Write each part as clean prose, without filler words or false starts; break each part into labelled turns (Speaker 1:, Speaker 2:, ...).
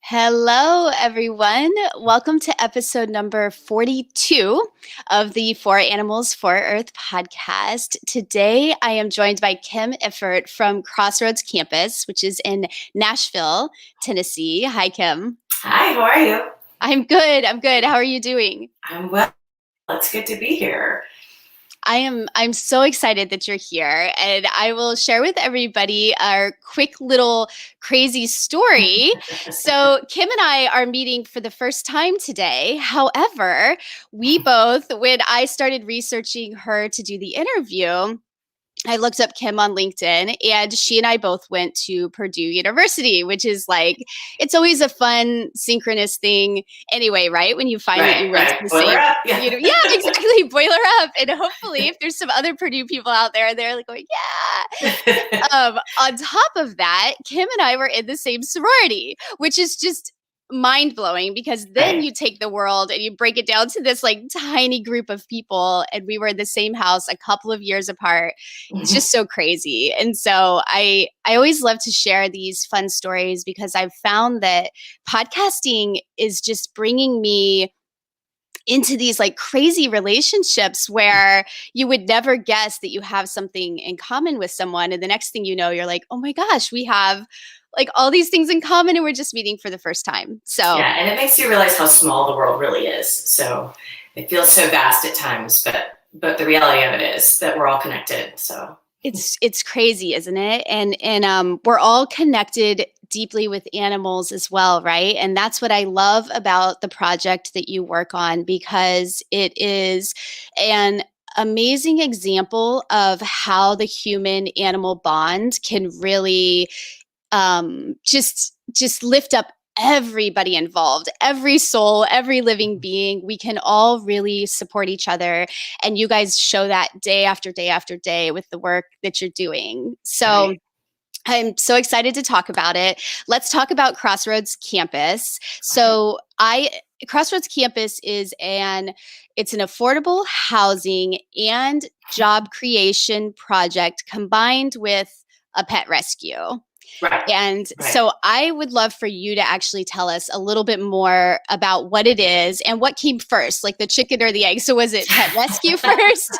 Speaker 1: Hello, everyone. Welcome to episode number 42 of the For Animals, For Earth podcast. Today, I am joined by Kim Iffert from Crossroads Campus, which is in Nashville, Tennessee. Hi, Kim.
Speaker 2: Hi, how are you?
Speaker 1: I'm good. I'm good. How are you doing?
Speaker 2: I'm well. It's good to be here.
Speaker 1: I'm so excited that you're here, and I will share with everybody our quick little crazy story. So Kim and I are meeting for the first time today. However, when I started researching her to do the interview, I looked up Kim on LinkedIn, and she and I both went to Purdue University, which is like, it's always a fun synchronous thing anyway, right? When you find that you went to
Speaker 2: Right.
Speaker 1: the
Speaker 2: Boiler
Speaker 1: same,
Speaker 2: up. Yeah.
Speaker 1: yeah, exactly, boiler up. And hopefully, if there's some other Purdue people out there, they're like going, yeah. On top of that, Kim and I were in the same sorority, which is just mind blowing because then
Speaker 2: Right.
Speaker 1: you take the world and you break it down to this like tiny group of people. And we were in the same house a couple of years apart. It's just so crazy. And so I always love to share these fun stories because I've found that podcasting is just bringing me into these like crazy relationships where you would never guess that you have something in common with someone, and the next thing you know, you're like, oh my gosh, we have like all these things in common and we're just meeting for the first time. So
Speaker 2: Yeah, and it makes you realize how small the world really is. So it feels so vast at times, but the reality of it is that we're all connected. So
Speaker 1: it's crazy, isn't it? And we're all connected deeply with animals as well, right? And that's what I love about the project that you work on, because it is an amazing example of how the human animal bond can really just lift up everybody involved, every soul, every living being. We can all really support each other, and you guys show that day after day after day with the work that you're doing. So
Speaker 2: right.
Speaker 1: I'm so excited to talk about it. Let's talk about Crossroads Campus.
Speaker 2: Okay.
Speaker 1: Crossroads Campus it's an affordable housing and job creation project combined with a pet rescue.
Speaker 2: Right.
Speaker 1: And
Speaker 2: Right.
Speaker 1: so I would love for you to actually tell us a little bit more about what it is and what came first, like the chicken or the egg. So was it pet rescue first?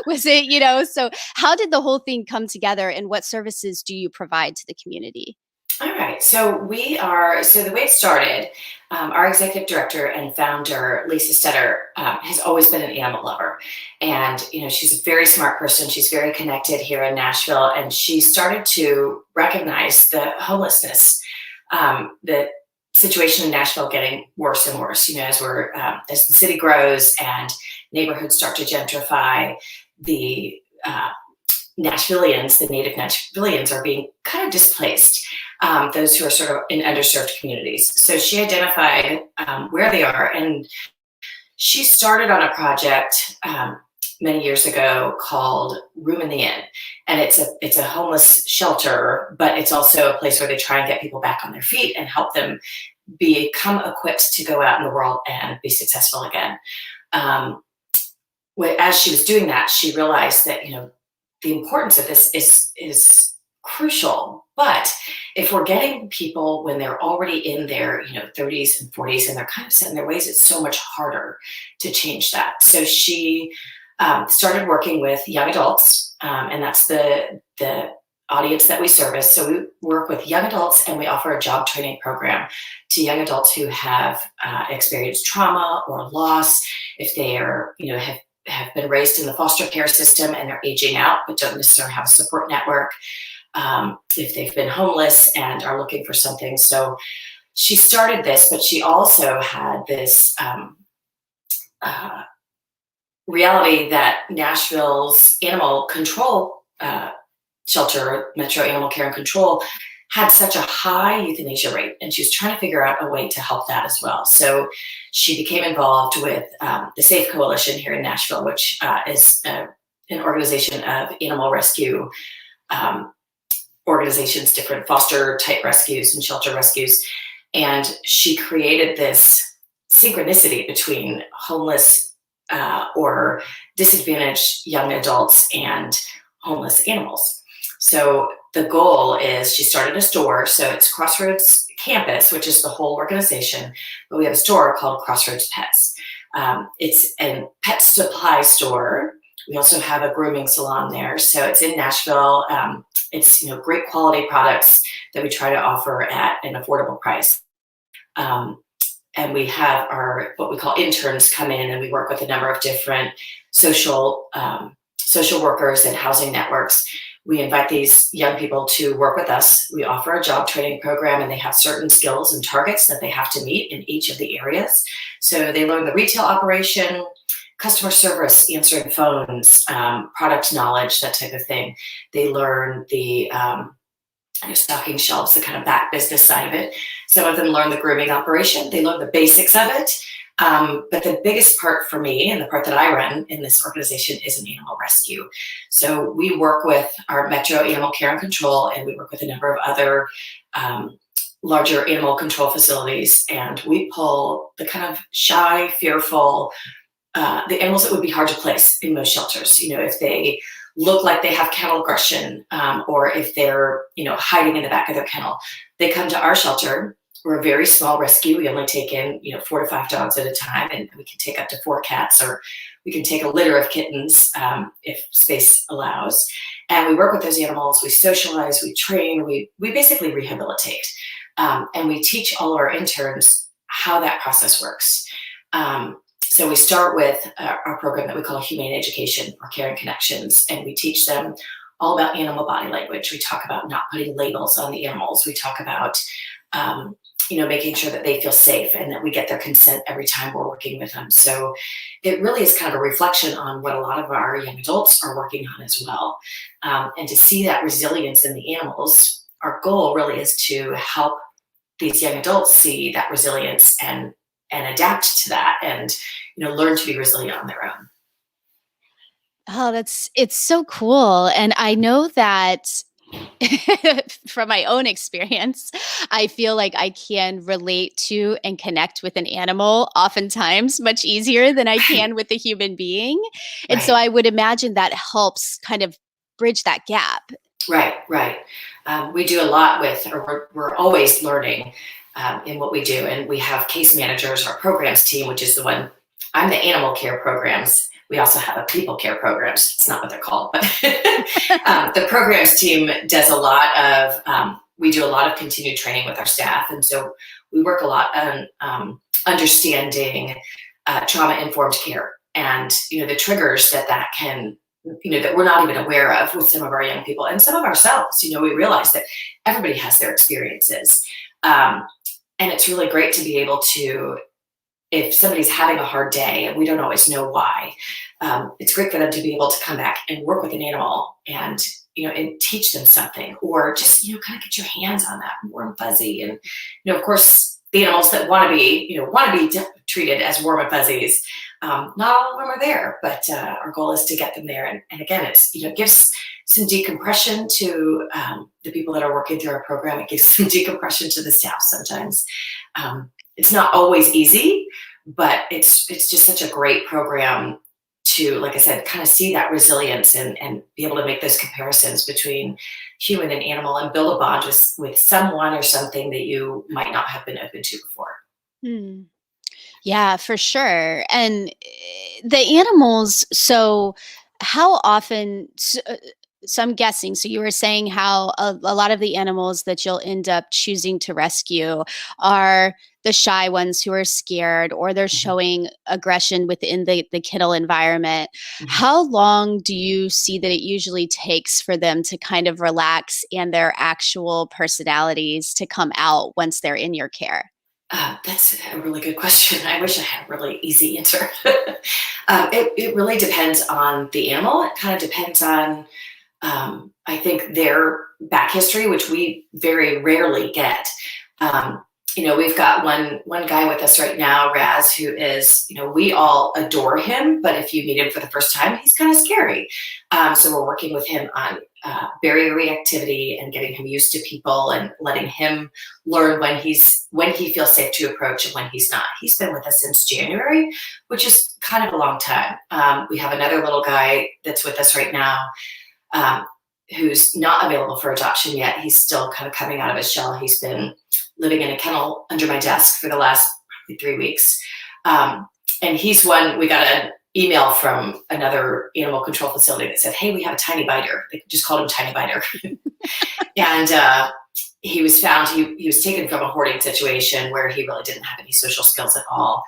Speaker 1: Was it, so how did the whole thing come together, and what services do you provide to the community?
Speaker 2: All right. So the way it started, our executive director and founder, Lisa Stetter, has always been an animal lover. And, she's a very smart person. She's very connected here in Nashville. And she started to recognize the homelessness, the situation in Nashville getting worse and worse, as the city grows and neighborhoods start to gentrify, the Nashvillians, the native Nashvillians, are being kind of displaced, those who are sort of in underserved communities. So she identified where they are, and she started on a project many years ago called Room in the Inn, and it's a homeless shelter, but it's also a place where they try and get people back on their feet and help them become equipped to go out in the world and be successful again. As she was doing that, she realized that the importance of this is crucial. But if we're getting people when they're already in their 30s and 40s and they're kind of set in their ways, it's so much harder to change that. So she started working with young adults, and that's the audience that we service. So we work with young adults, and we offer a job training program to young adults who have experienced trauma or loss, if they are have been raised in the foster care system and they're aging out but don't necessarily have a support network, if they've been homeless and are looking for something. So she started this, but she also had this reality that Nashville's animal control shelter, Metro Animal Care and Control, had such a high euthanasia rate, and she was trying to figure out a way to help that as well. So she became involved with the Safe Coalition here in Nashville, which is an organization of animal rescue organizations, different foster type rescues and shelter rescues. And she created this synchronicity between homeless or disadvantaged young adults and homeless animals. So the goal is she started a store. So it's Crossroads Campus, which is the whole organization, but we have a store called Crossroads Pets. It's a pet supply store. We also have a grooming salon there. So it's in Nashville. It's great quality products that we try to offer at an affordable price. And we have our what we call interns come in, and we work with a number of different social workers and housing networks. We invite these young people to work with us. We offer a job training program, and they have certain skills and targets that they have to meet in each of the areas. So they learn the retail operation, customer service, answering phones, product knowledge, that type of thing. They learn the stocking shelves, the kind of back business side of it. Some of them learn the grooming operation. They learn the basics of it. But the biggest part for me, and the part that I run in this organization, is an animal rescue. So we work with our Metro Animal Care and Control, and we work with a number of other larger animal control facilities. And we pull the kind of shy, fearful, the animals that would be hard to place in most shelters. If they look like they have kennel aggression, or if they're hiding in the back of their kennel, they come to our shelter. We're a very small rescue. We only take in 4 to 5 dogs at a time, and we can take up to 4 cats, or we can take a litter of kittens if space allows. And we work with those animals. We socialize, we train, we basically rehabilitate, and we teach all of our interns how that process works. So we start with our program that we call Humane Education, or Caring Connections, and we teach them all about animal body language. We talk about not putting labels on the animals. We talk about making sure that they feel safe and that we get their consent every time we're working with them. So it really is kind of a reflection on what a lot of our young adults are working on as well. And to see that resilience in the animals, our goal really is to help these young adults see that resilience and adapt to that, and learn to be resilient on their own.
Speaker 1: Oh, it's so cool. And I know that from my own experience, I feel like I can relate to and connect with an animal oftentimes much easier than I can with a human being. And so
Speaker 2: Right.
Speaker 1: I would imagine that helps kind of bridge that gap.
Speaker 2: Right. We do a lot with, or we're always learning in what we do. And we have case managers, our programs team, which is the one, I'm the animal care programs. We also have a people care programs. It's not what they're called, but the programs team does a lot of, we do a lot of continued training with our staff. And so we work a lot on understanding trauma-informed care, and, the triggers that can, that we're not even aware of with some of our young people and some of ourselves. We realize that everybody has their experiences. And it's really great to be able to, if somebody's having a hard day and we don't always know why, it's great for them to be able to come back and work with an animal and, and teach them something, or just, kind of get your hands on that warm fuzzy. And, of course, the animals that want to be treated as warm and fuzzies, not all of them are there, but our goal is to get them there. And again, it's, gives some decompression to the people that are working through our program. It gives some decompression to the staff sometimes. It's not always easy, but it's just such a great program to, like I said, kind of see that resilience and be able to make those comparisons between human and animal, and build a bond with someone or something that you might not have been open to before.
Speaker 1: Hmm. Yeah, for sure. And the animals, so how often, so I'm guessing, so you were saying how a lot of the animals that you'll end up choosing to rescue are the shy ones who are scared, or they're showing aggression within the kennel environment.
Speaker 2: Mhm.
Speaker 1: How long do you see that it usually takes for them to kind of relax and their actual personalities to come out once they're in your care?
Speaker 2: That's a really good question. I wish I had a really easy answer. It really depends on the animal. It kind of depends on, I think, their back history, which we very rarely get. We've got one guy with us right now, Raz, who is, we all adore him, but if you meet him for the first time, he's kind of scary. So we're working with him on barrier reactivity and getting him used to people, and letting him learn when he feels safe to approach and when he's not. He's been with us since January, which is kind of a long time. We have another little guy that's with us right now. who's not available for adoption yet. He's still kind of coming out of his shell. He's been living in a kennel under my desk for the last probably 3 weeks. And he's one, we got an email from another animal control facility that said, hey, we have a tiny biter. They just called him Tiny Biter. And he was found, he was taken from a hoarding situation where he really didn't have any social skills at all.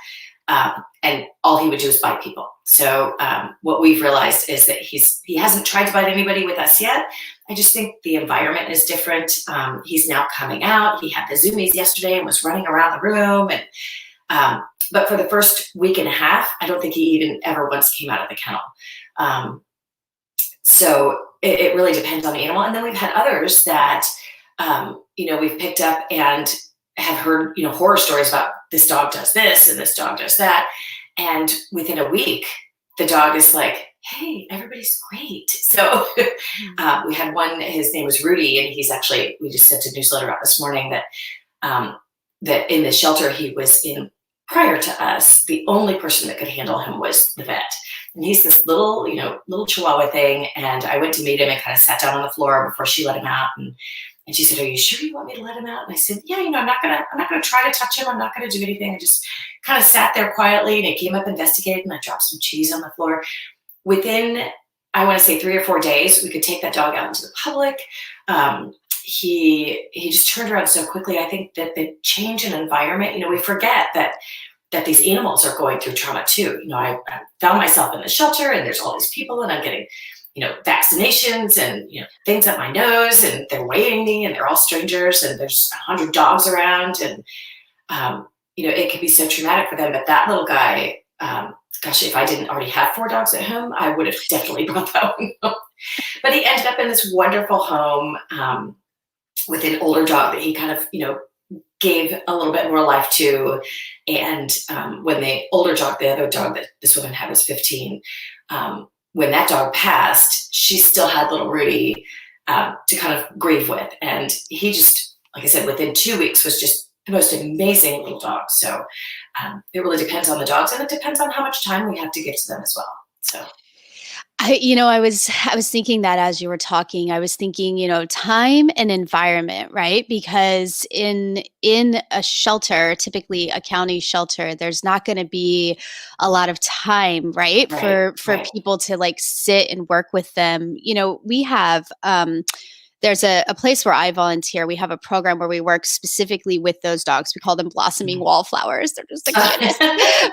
Speaker 2: And all he would do is bite people. So what we've realized is that he hasn't tried to bite anybody with us yet. I just think the environment is different. He's now coming out. He had the zoomies yesterday and was running around the room. And but for the first week and a half, I don't think he even ever once came out of the kennel. So it really depends on the animal. And then we've had others that, we've picked up and have heard, horror stories about this dog does this and this dog does that. And within a week, the dog is like, hey, everybody's great. So we had one, his name was Rudy, and he's actually, we just sent a newsletter out this morning that that in the shelter he was in prior to us, the only person that could handle him was the vet. And he's this little Chihuahua thing. And I went to meet him and kind of sat down on the floor before she let him out. And she said, are you sure you want me to let him out? And I said, yeah, I'm not gonna try to touch him. I'm not gonna do anything. I just kind of sat there quietly, and he came up, investigated, and I dropped some cheese on the floor. Within, I want to say 3 or 4 days, we could take that dog out into the public. He just turned around so quickly. I think that the change in environment, we forget that these animals are going through trauma too. I found myself in the shelter, and there's all these people, and I'm getting vaccinations and, things up my nose, and they're weighing me, and they're all strangers, and there's 100 dogs around. And, it can be so traumatic for them. But that little guy, gosh, if I didn't already have 4 dogs at home, I would have definitely brought that one home. But he ended up in this wonderful home with an older dog that he kind of, gave a little bit more life to. And when the older dog, the other dog that this woman had was 15, when that dog passed, she still had little Rudy to kind of grieve with. And he just, like I said, within 2 weeks was just the most amazing little dog. So it really depends on the dogs, and it depends on how much time we have to give to them as well. So.
Speaker 1: I was thinking that as you were talking, I was thinking, time and environment, right? Because in a shelter, typically a county shelter, there's not going to be a lot of time, right? For people to like sit and work with them. We have, there's a place where I volunteer. We have a program where we work specifically with those dogs. We call them blossoming wallflowers. They're just the cutest.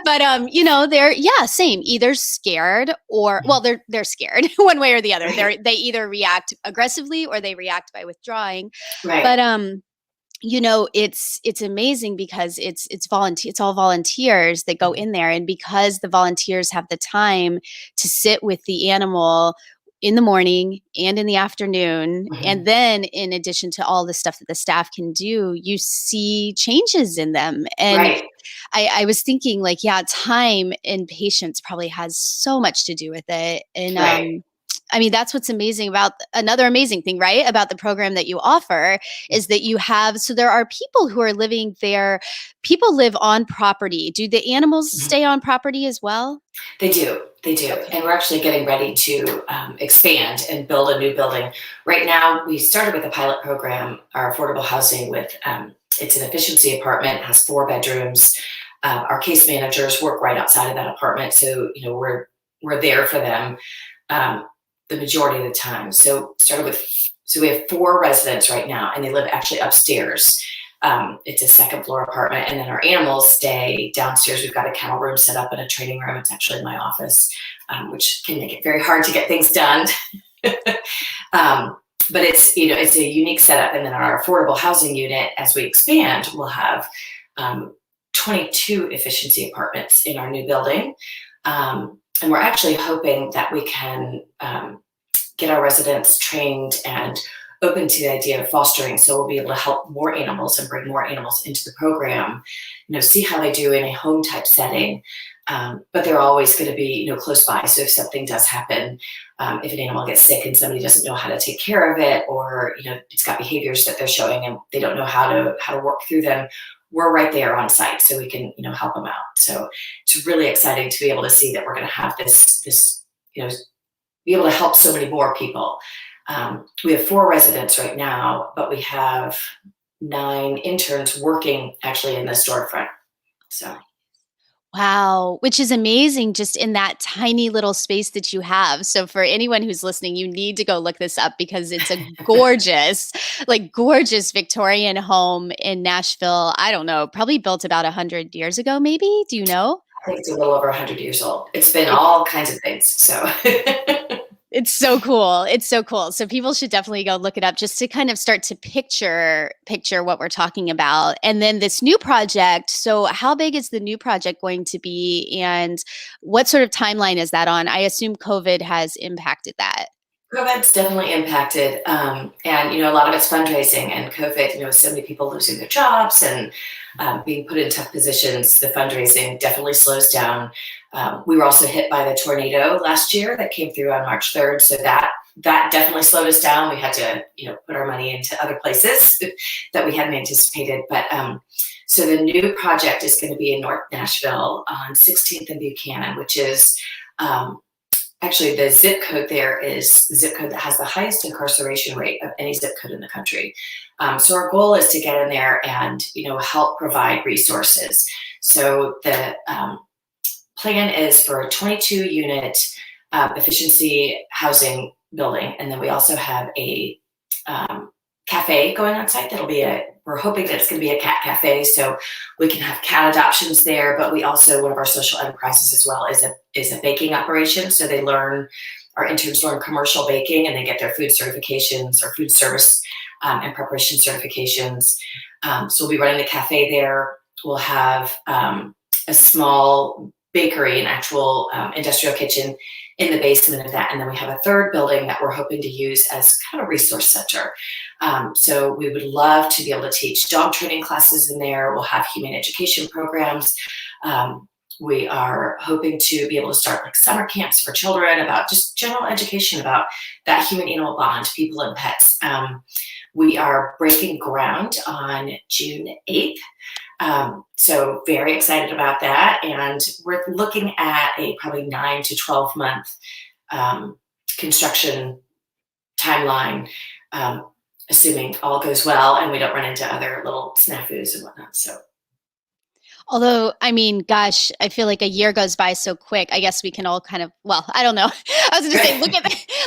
Speaker 1: But they're same. Either scared or they're scared one way or the other. They either react aggressively or they react by withdrawing.
Speaker 2: Right.
Speaker 1: But it's amazing because it's all volunteers that go in there, and because the volunteers have the time to sit with the animal in the morning and in the afternoon. Mm-hmm. And then in addition to all the stuff that the staff can do, you see changes in them. And I was thinking time and patience probably has so much to do with it. And that's what's amazing about another amazing thing, right? About the program that you offer is that you have, so there are people who are living there. People live on property. Do the animals stay on property as well?
Speaker 2: They do. And we're actually getting ready to expand and build a new building. Right now, we started with a pilot program, our affordable housing with, it's an efficiency apartment, has 4 bedrooms. Our case managers work right outside of that apartment. So, we're there for them the majority of the time. So we have 4 residents right now, and they live actually upstairs. It's a 2nd floor apartment, and then our animals stay downstairs. We've got a kennel room set up and a training room. It's actually in my office, which can make it very hard to get things done. But it's a unique setup. And then our affordable housing unit, as we expand, we'll have 22 efficiency apartments in our new building. And we're actually hoping that we can get our residents trained and open to the idea of fostering. So we'll be able to help more animals and bring more animals into the program, see how they do in a home type setting. But they're always going to be, close by. So if something does happen, if an animal gets sick and somebody doesn't know how to take care of it, or, it's got behaviors that they're showing and they don't know how to work through them, we're right there on site, so we can, help them out. So it's really exciting to be able to see that we're going to have this, be able to help so many more people. We have 4 residents right now, but we have 9 interns working actually in the storefront. So.
Speaker 1: Wow, which is amazing just in that tiny little space that you have. So for anyone who's listening, you need to go look this up because it's a gorgeous, like gorgeous Victorian home in Nashville. I don't know, probably built about 100 years ago, maybe. Do you know?
Speaker 2: I think it's a little over 100 years old. It's been all kinds of things. So.
Speaker 1: It's so cool. It's so cool. So people should definitely go look it up just to kind of start to picture what we're talking about. And then this new project. So how big is the new project going to be and what sort of timeline is that on? I assume COVID has impacted that.
Speaker 2: COVID's definitely impacted, and a lot of it's fundraising and COVID. So many people losing their jobs and being put in tough positions. The fundraising definitely slows down. We were also hit by the tornado last year that came through on March 3rd, so that definitely slowed us down. We had to put our money into other places that we hadn't anticipated. But so the new project is going to be in North Nashville on 16th and Buchanan, which is actually, the zip code there is the zip code that has the highest incarceration rate of any zip code in the country. So our goal is to get in there and help provide resources. So the plan is for a 22-unit efficiency housing building, and then we also have a cafe going on site. We're hoping that it's going to be a cat cafe, so we can have cat adoptions there. But we also, one of our social enterprises as well is a baking operation. So our interns learn commercial baking, and they get their food certifications or food service and preparation certifications. So we'll be running the cafe there. We'll have a small bakery, an actual industrial kitchen in the basement of that. And then we have a third building that we're hoping to use as kind of a resource center. So we would love to be able to teach dog training classes in there. We'll have humane education programs. We are hoping to be able to start like summer camps for children about just general education about that human-animal bond, people and pets. We are breaking ground on June 8th. So very excited about that. And we're looking at a probably 9 to 12 month construction timeline, assuming all goes well and we don't run into other little snafus and whatnot. So.
Speaker 1: Although, I mean, gosh, I feel like a year goes by so quick. I guess we can all kind of, well, I don't know. I was going to say,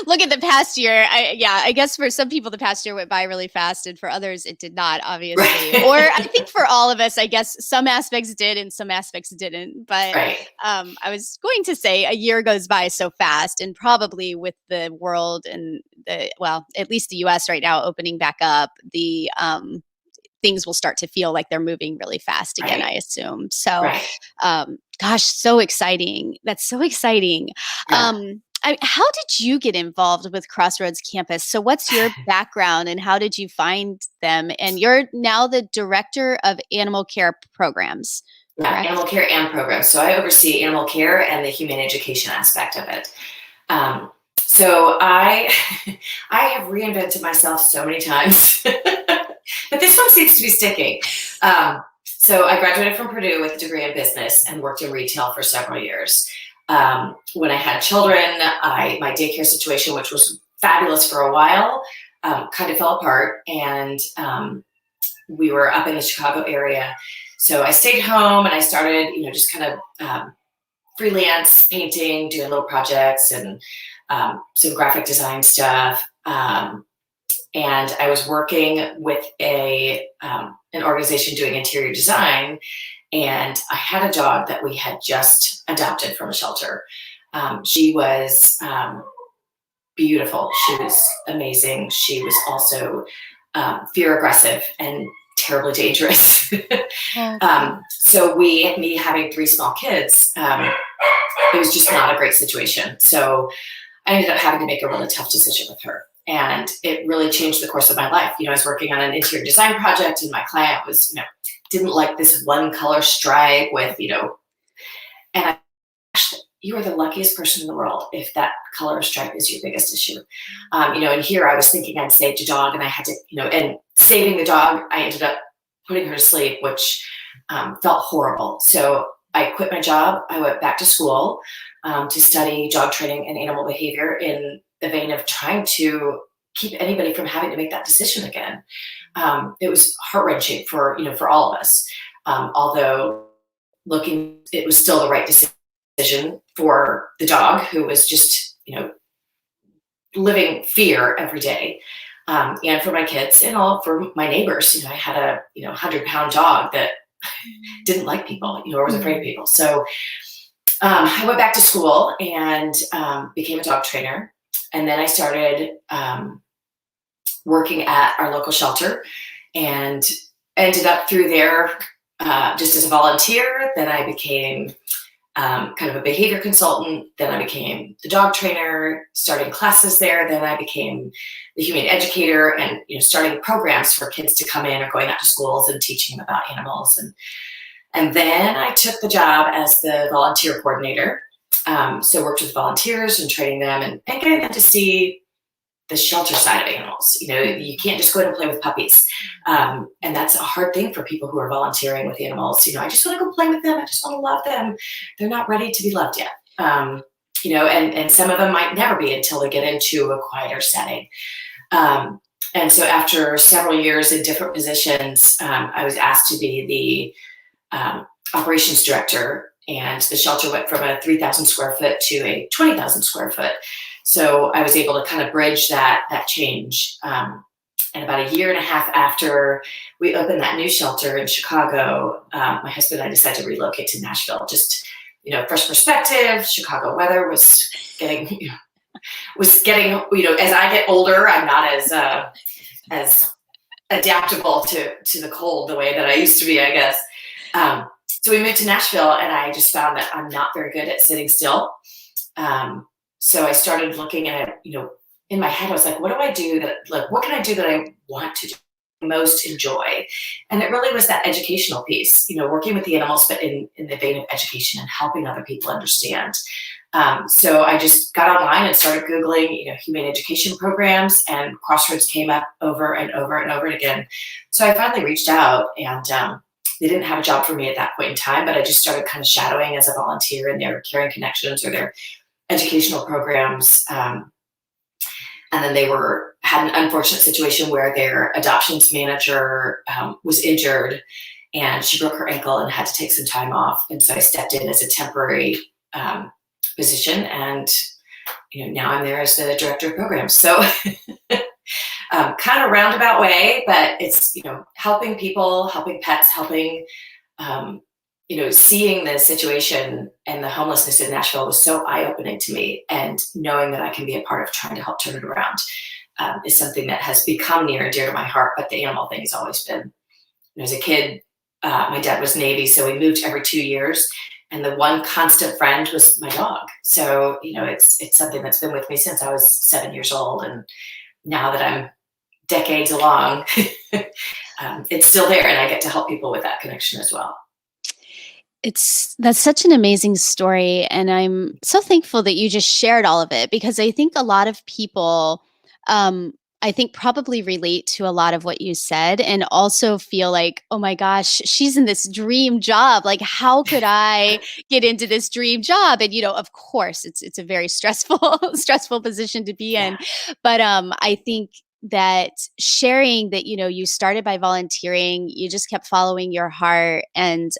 Speaker 1: look at the past year. I guess for some people, the past year went by really fast, and for others, it did not, obviously.
Speaker 2: Right.
Speaker 1: Or I think for all of us, I guess some aspects did and some aspects didn't. But
Speaker 2: right.
Speaker 1: I was going to say a year goes by so fast, and probably with the world and at least the U.S. right now opening back up, the things will start to feel like they're moving really fast again, right. I assume. So, gosh, so exciting. That's so exciting. Yeah. How did you get involved with Crossroads Campus? So what's your background and how did you find them? And you're now the director of animal care programs.
Speaker 2: Yeah, correct? Animal care and programs. So I oversee animal care and the humane education aspect of it. So I have reinvented myself so many times. But this one seems to be sticking. So I graduated from Purdue with a degree in business and worked in retail for several years. When I had children, my daycare situation, which was fabulous for a while, kind of fell apart. And we were up in the Chicago area. So I stayed home and I started, just kind of freelance painting, doing little projects and some graphic design stuff. And I was working with an organization doing interior design, and I had a dog that we had just adopted from a shelter. She was beautiful. She was amazing. She was also fear aggressive and terribly dangerous. So me having 3 small kids, it was just not a great situation. So I ended up having to make a really tough decision with her. And it really changed the course of my life. I was working on an interior design project and my client was, didn't like this one color stripe with, and you are the luckiest person in the world if that color stripe is your biggest issue. And here I was thinking I'd saved a dog and I had to, and saving the dog, I ended up putting her to sleep, which felt horrible. So I quit my job. I went back to school to study dog training and animal behavior in the vein of trying to keep anybody from having to make that decision again. It was heart-wrenching for, for all of us. Although it was still the right decision for the dog, who was just, living fear every day. And for my kids and all for my neighbors. I had a 100-pound dog that didn't like people, or was afraid of people. So I went back to school and became a dog trainer. And then I started working at our local shelter and ended up through there just as a volunteer. Then I became kind of a behavior consultant. Then I became the dog trainer, starting classes there. Then I became the humane educator and starting programs for kids to come in or going out to schools and teaching them about animals. And then I took the job as the volunteer coordinator. So worked with volunteers and training them and getting them to see the shelter side of animals. You can't just go in and play with puppies. And that's a hard thing for people who are volunteering with animals. I just want to go play with them. I just want to love them. They're not ready to be loved yet. And some of them might never be until they get into a quieter setting. And so after several years in different positions, I was asked to be the operations director, and the shelter went from a 3,000 square foot to a 20,000 square foot. So I was able to kind of bridge that change. And about a year and a half after we opened that new shelter in Chicago, my husband and I decided to relocate to Nashville. Just, fresh perspective. Chicago weather was getting, as I get older, I'm not as adaptable to the cold the way that I used to be, I guess. So we moved to Nashville, and I just found that I'm not very good at sitting still. So I started looking at, in my head, I was like, what can I do that I want to do, most enjoy? And it really was that educational piece, working with the animals, but in the vein of education and helping other people understand. So I just got online and started Googling, humane education programs, and Crossroads came up over and over and over again. So I finally reached out, and they didn't have a job for me at that point in time, but I just started kind of shadowing as a volunteer in their Caring Connections or their educational programs. And then they had an unfortunate situation where their adoptions manager was injured, and she broke her ankle and had to take some time off. And so I stepped in as a temporary position, and now I'm there as the director of programs. So kind of roundabout way, but it's helping people, helping pets, helping seeing the situation and the homelessness in Nashville was so eye-opening to me, and knowing that I can be a part of trying to help turn it around is something that has become near and dear to my heart. But the animal thing has always been. As a kid, my dad was Navy, so we moved every 2 years, and the one constant friend was my dog. So it's something that's been with me since I was 7 years old, and now that I'm decades along, it's still there, and I get to help people with that connection as well.
Speaker 1: That's such an amazing story, and I'm so thankful that you just shared all of it, because I think a lot of people I think probably relate to a lot of what you said, and also feel like, oh my gosh, she's in this dream job. Like, how could I get into this dream job? And, of course it's a very stressful position to be in. But I think that sharing that, you started by volunteering, you just kept following your heart, and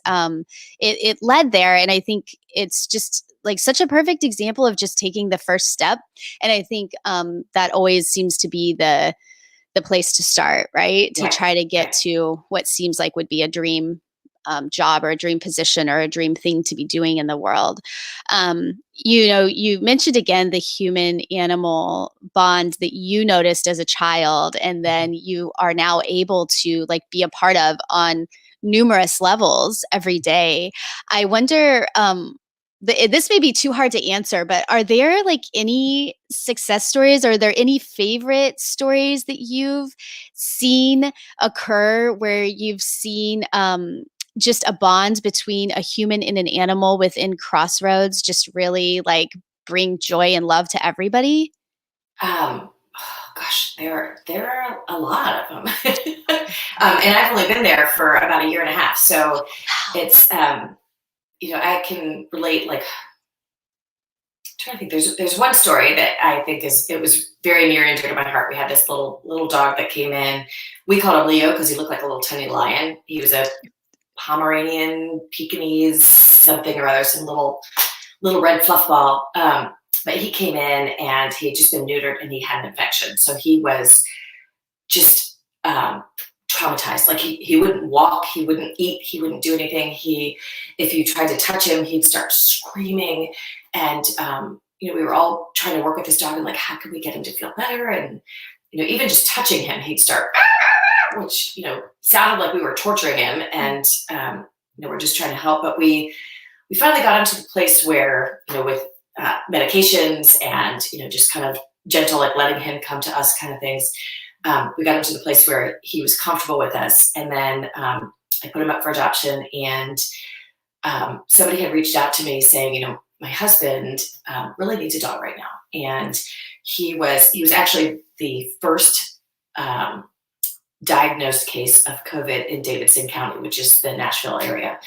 Speaker 1: it led there. And I think it's just like such a perfect example of just taking the first step. And I think that always seems to be the place to start, right? To try to get to what seems like would be a dream job or a dream position or a dream thing to be doing in the world. You mentioned again the human animal bond that you noticed as a child, and then you are now able to be a part of on numerous levels every day. I wonder, this may be too hard to answer, but are there any success stories? Are there any favorite stories that you've seen occur where you've seen just a bond between a human and an animal within Crossroads just really bring joy and love to everybody?
Speaker 2: Gosh, there are a lot of them. And I've only been there for about a year and a half. So it's, I can relate trying to think. There's one story that I think it was very near and dear to my heart. We had this little dog that came in. We called him Leo because he looked like a little tiny lion. He was a Pomeranian, Pekingese, something or other, some little red fluff ball. But he came in and he had just been neutered and he had an infection. So he was just traumatized. Like he wouldn't walk, he wouldn't eat, he wouldn't do anything. If you tried to touch him, he'd start screaming. And we were all trying to work with this dog and like, how can we get him to feel better? And even just touching him, he'd start, which sounded like we were torturing him. And we're just trying to help. But we finally got him to the place where with medications and just kind of gentle, like letting him come to us kind of things. We got him to the place where he was comfortable with us. And then I put him up for adoption, and somebody had reached out to me saying, my husband really needs a dog right now. And he was actually the first diagnosed case of COVID in Davidson County, which is the Nashville area.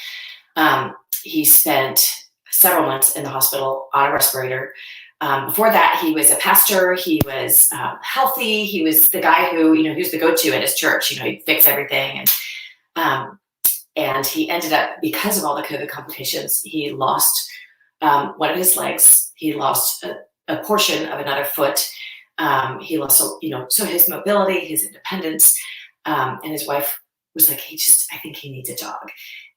Speaker 2: He spent several months in the hospital on a respirator. Before that, he was a pastor. He was healthy. He was the guy who, he was the go-to at his church. He'd fix everything. And he ended up, because of all the COVID complications, he lost one of his legs. He lost a portion of another foot. He lost, so his mobility, his independence. And his wife was like, I think he needs a dog.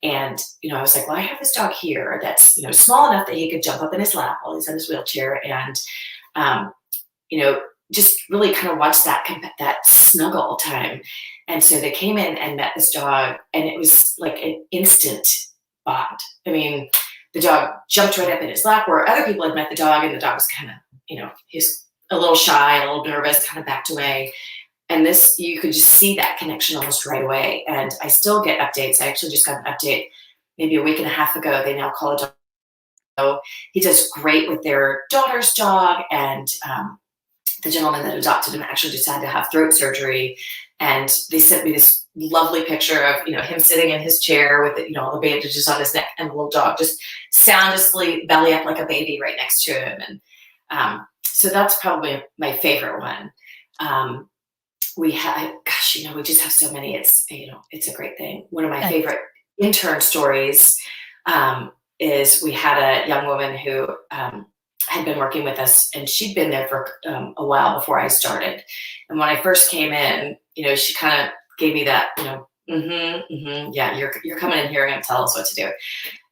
Speaker 2: And, I was like, well, I have this dog here that's, small enough that he could jump up in his lap while he's in his wheelchair. And, just really kind of watch that snuggle time. And so they came in and met this dog, and it was like an instant bond. I mean, the dog jumped right up in his lap, where other people had met the dog, and the dog was kind of, he's a little shy, a little nervous, kind of backed away. And this, you could just see that connection almost right away. And I still get updates. I actually just got an update maybe a week and a half ago. They now call a dog. He does great with their daughter's dog. And the gentleman that adopted him actually just had to have throat surgery. And they sent me this lovely picture of, him sitting in his chair with, all the bandages on his neck, and the little dog just sound asleep, belly up like a baby right next to him. And so that's probably my favorite one. We just have so many. It's a great thing. One of my favorite intern stories is we had a young woman who had been working with us, and she'd been there for a while before I started. And when I first came in, she kind of gave me that, yeah, you're coming in here and going to tell us what to do.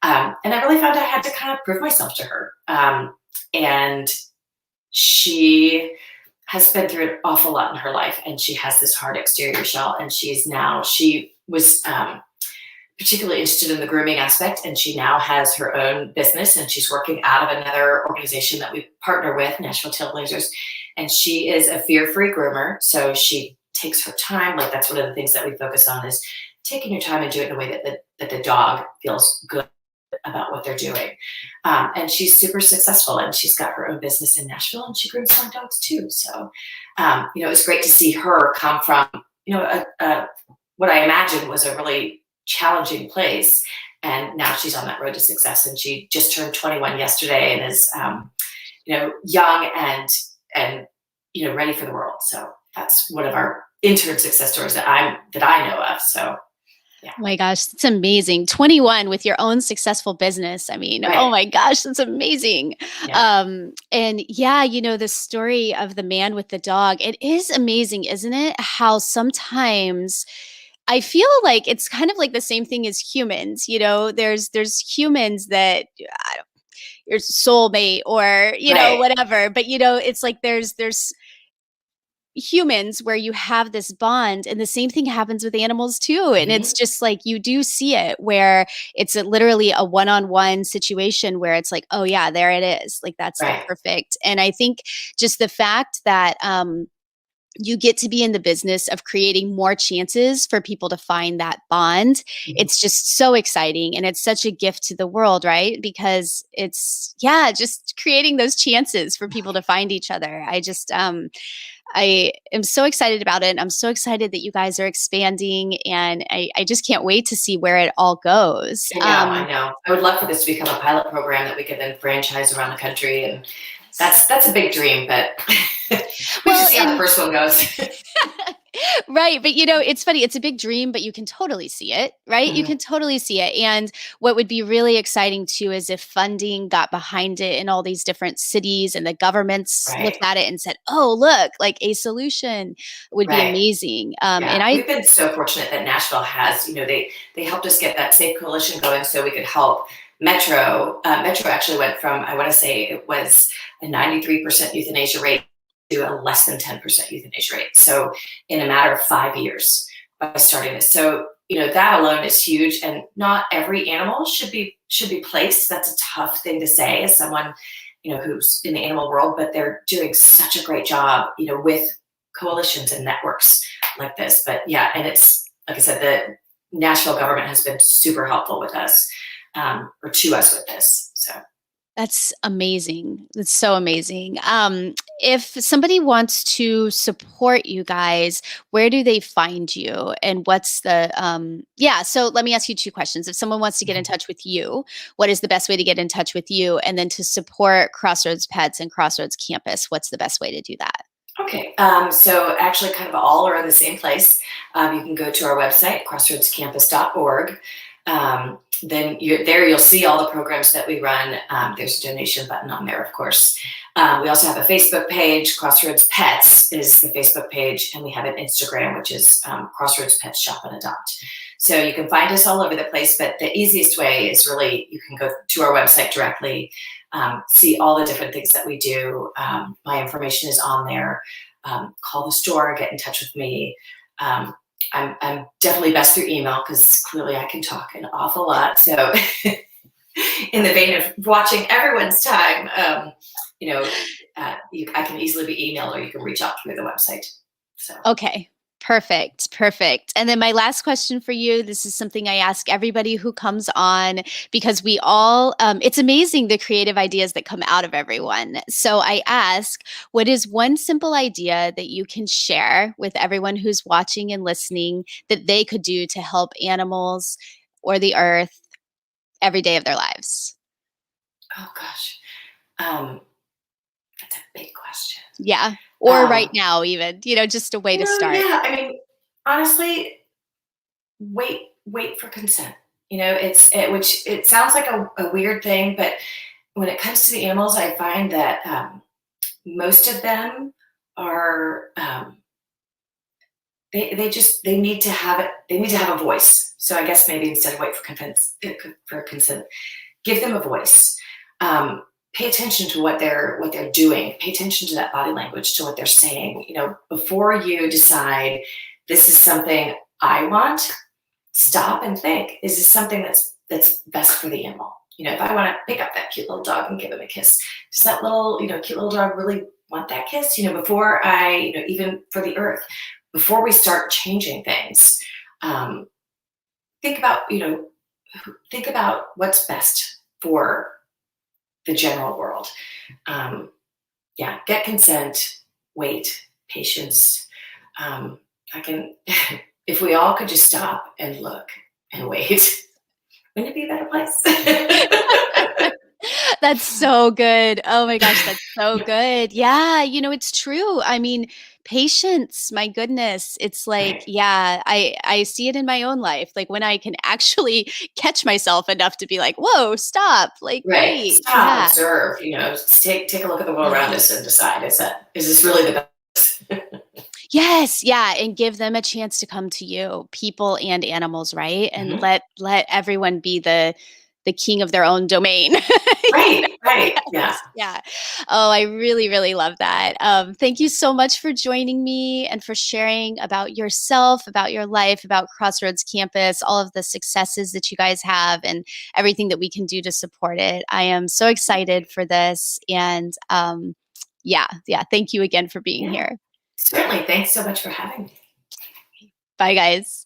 Speaker 2: And I really found I had to kind of prove myself to her. And she has been through an awful lot in her life, and she has this hard exterior shell, and she was particularly interested in the grooming aspect, and she now has her own business, and she's working out of another organization that we partner with, Nashville Trailblazers, and she is a fear-free groomer. So she takes her time. Like, that's one of the things that we focus on, is taking your time and do it in a way that the dog feels good about what they're doing. And she's super successful, and she's got her own business in Nashville, and she grooms some dogs too. So, it was great to see her come from, what I imagined was a really challenging place. And now she's on that road to success, and she just turned 21 yesterday and is, young and ready for the world. So that's one of our intern success stories that I know of. So. Yeah.
Speaker 1: Oh my gosh, that's amazing. 21 with your own successful business. I mean, right. Oh my gosh, that's amazing. Yeah. And yeah, the story of the man with the dog, it is amazing, isn't it? How sometimes I feel like it's kind of like the same thing as humans. There's humans that your soulmate or, right. Whatever. But, it's like there's humans where you have this bond, and the same thing happens with animals too. And it's just like, you do see it where it's literally a one-on-one situation where it's like, oh yeah, there it is. Like, that's right. Perfect. And I think just the fact that, you get to be in the business of creating more chances for people to find that bond. It's just so exciting. And it's such a gift to the world, right? Because it's, just creating those chances for people to find each other. I am so excited about it. I'm so excited that you guys are expanding, and I just can't wait to see where it all goes.
Speaker 2: I know. I would love for this to become a pilot program that we could then franchise around the country. And that's a big dream, but we
Speaker 1: Well,
Speaker 2: just see how the first one goes.
Speaker 1: right. But it's funny. It's a big dream, but you can totally see it, right? You
Speaker 2: Mhm.
Speaker 1: can totally see it. And what would be really exciting too is if funding got behind it in all these different cities and the governments looked
Speaker 2: Right,
Speaker 1: at it and said, oh, look, like a solution would be
Speaker 2: right.
Speaker 1: amazing.
Speaker 2: Yeah,
Speaker 1: And I,
Speaker 2: we've been so fortunate that Nashville has, they helped us get that safe coalition going so we could help Metro. Metro actually went from, I want to say it was a 93% euthanasia rate to a less than 10% euthanasia rate. So in a matter of 5 years by starting this. So, that alone is huge. And not every animal should be placed. That's a tough thing to say as someone, who's in the animal world, but they're doing such a great job, with coalitions and networks like this. But yeah, and it's like I said, the Nashville government has been super helpful with us, or to us with this. So
Speaker 1: that's amazing. That's so amazing. If somebody wants to support you guys, where do they find you? And what's yeah, so let me ask you two questions. If someone wants to get in touch with you, what is the best way to get in touch with you? And then to support Crossroads Pets and Crossroads Campus, what's the best way to do that?
Speaker 2: okay, so actually, kind of all are in the same place. You can go to our website, crossroadscampus.org. Then you'll see all the programs that we run. There's a donation button on there, of course. We also have a Facebook page. Crossroads Pets is the Facebook page, and we have an Instagram, which is Crossroads Pets Shop and Adopt. So you can find us all over the place, but the easiest way is really you can go to our website directly, see all the different things that we do. My information is on there. Call the store, get in touch with me. I'm definitely best through email because clearly I can talk an awful lot. So, in the vein of watching everyone's time, I can easily be emailed or you can reach out through the website. So,
Speaker 1: Okay. Perfect. Perfect. And then my last question for you, this is something I ask everybody who comes on because we all, it's amazing the creative ideas that come out of everyone. So I ask, what is one simple idea that you can share with everyone who's watching and listening that they could do to help animals or the earth every day of their lives?
Speaker 2: oh gosh, um, that's a big question.
Speaker 1: Yeah. Or right
Speaker 2: Um,
Speaker 1: now, even, just a way to start.
Speaker 2: yeah, I mean, honestly, wait for consent. Which it sounds like a weird thing, but when it comes to the animals, I find that most of them are they need to have it. They need to have a voice. So I guess maybe instead of wait for consent, give them a voice. Pay attention to what they're doing. Pay attention to that body language, to what they're saying. Before you decide this is something I want, stop and think: is this something that's best for the animal? If I want to pick up that cute little dog and give him a kiss, does that little cute little dog really want that kiss? Before I even for the earth, before we start changing things, um, think about think about what's best for the general world. Um, yeah, get consent, wait, patience. I can, if we all could just stop and look and wait, wouldn't it be a better place?
Speaker 1: That's so good. Oh my gosh, that's so good. Yeah, it's true. I mean, patience, my goodness. It's like,
Speaker 2: Right,
Speaker 1: yeah, I see it in my own life. Like when I can actually catch myself enough to be like, "Whoa, stop." Like,
Speaker 2: right.
Speaker 1: wait.
Speaker 2: Stop,
Speaker 1: Yeah.
Speaker 2: observe. Take a look at the world around
Speaker 1: Yeah.
Speaker 2: us and decide: is this really the best?
Speaker 1: Yes, yeah, and give them a chance to come to you, people and animals, right? And
Speaker 2: Mhm.
Speaker 1: let everyone be the king of their own domain.
Speaker 2: Right, right, yeah.
Speaker 1: Yeah. Oh, I really, really love that. Thank you so much for joining me and for sharing about yourself, about your life, about Crossroads Campus, all of the successes that you guys have, and everything that we can do to support it. I am so excited for this. And yeah, yeah. Thank you again for being
Speaker 2: Yeah,
Speaker 1: here.
Speaker 2: certainly. Thanks so much for having me.
Speaker 1: Bye, guys.